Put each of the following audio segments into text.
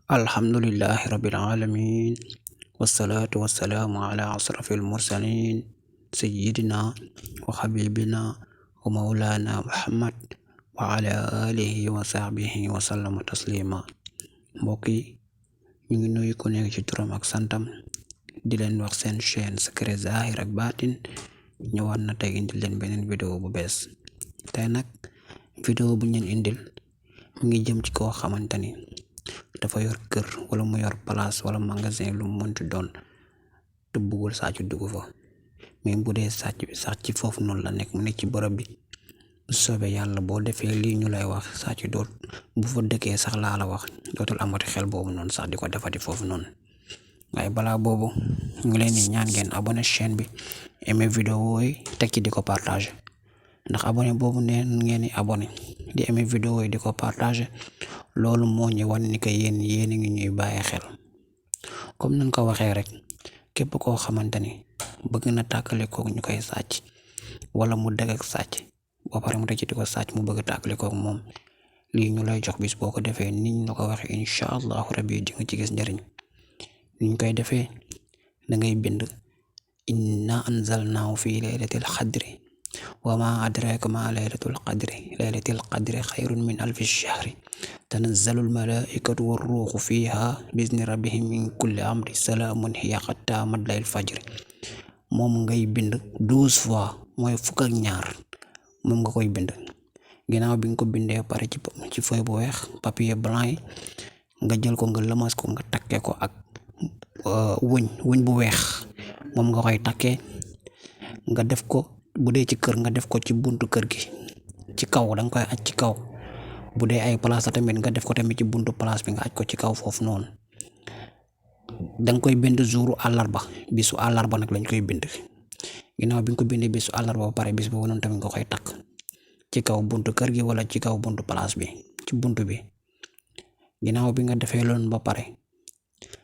Alhamdulillahi rabbil alamin wassalatu wassalamu ala asrafil mursalin sayyidina wa habibina wa maulana Muhammad wa ala alihi wa sahbihi wa sallama taslima. Mbokk yi ñu ngi nuyu ku nekk ci turam ak santam di leen wax seen chaîne Secret Zahir ak Baatin ñëwaat na tey indil leen beneen vidéo bu bees. Tey nag vidéo bu ñu leen indil mu ngi jëm ci koo xamante ni dafa yor kër wala mu yor place wala magasin lu mu mënti doon te bëggul sàcc dugg fa, mais bu dee sàcc bi sax ci foofu noonu la nekk mu nekk ci bërëb bi, bu soobee yàlla boo defee lii ñu lay wax sàcc doot bu fa dëkkee sax laa la wax dootul amati xel boobu noonu sax di ko defati foofu noonu. Waaye balaa boobu ñu ngi leen di ñaan ngeen abonné chaîne bi, aimé vidéo yi teg ci di ko partager, ndax abonné boobu neen ngeen di abonné di aimé vidéo yi di ko partager loolu moo ñu wan ni que yéen a ngi ñuy bàyyi xel. Comme nañ ko waxee rek, képp koo xamante ni bëgg na tàkkale kook ñu koy sàcc wala mu dëgg ak sàcc ba pare mu teg ci di ko sàcc mu bëgg a tàkkale kook moom, lii ñu lay jox bis boo ko defee niñ la ko waxee incha allahu rabbi di nga ci gis njëriñ. niñ koy defee da ngay bind inna anzalnaahu fi laylatil xadri wa ma adraka ma laylatul qadri xayrun min alfi shahri tanazzalul malaikatu war ruuxu fiha bizni rabbihim min kulli amri salaamun hiya hatta matla'il fajri. moom ngay bind 12 fois mooy fukk ak ñaar moom nga koy bind. ginnaaw bi nga ko bindee pare ci feuille bu weex papier blanc yi nga jël ko nga lëmas ko nga takkee ko ak wëñ bu weex, moom nga koy takkee nga def ko bu dee ci kër nga def ko ci buntu kër gi ci kaw, danga koy aj ci kaw. bu dee ay place tamit nga def ko tamit ci buntu place bi nga aj ko ci kaw foofu noonu. danga koy bind jouru àllarba, bisu àllarba nag lañ koy bind. ginnaaw bi nga ko bindee bisu àllarba ba pare bis boobu noonu tamit nga koy takk ci kaw buntu kër gi wala ci kaw buntu place bi ci buntu bi. ginnaaw bi nga defee loolu ba pare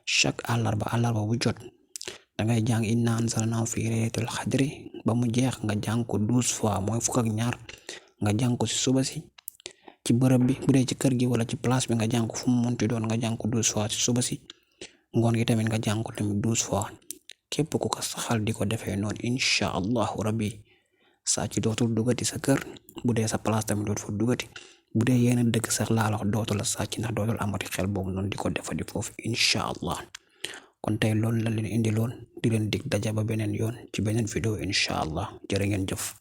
chaque àllarba bu jot dangay jàng inna anzalnaahu fi laylatil xadri ba mu jeex nga jàng ko 12 fois mooy fukk ak ñaar. nga jàng ko si suba si ci bërëb bi bu dee ci kër gi wala ci place bi nga jàng ko fu mu munti doon nga jàng ko 12 fois ci suba si. ngoon gi tamit nga jàng ko tamit 12 fois. képp ku ko saxal di ko defee noonu incha allahu rabbi sàcc dootul duggati sa kër, bu dee sa place tamit dootul fa duggati, bu dee yéen a dëkk sax laa la wax dootul la sàcc ndax dootul amati xel boobu noonu di ko defati foofu incha allah. kon tey loolu la leen indi loon di leen dig daja ba beneen yoon ci beneen vidéo incha allah. jërë ngeen jëf.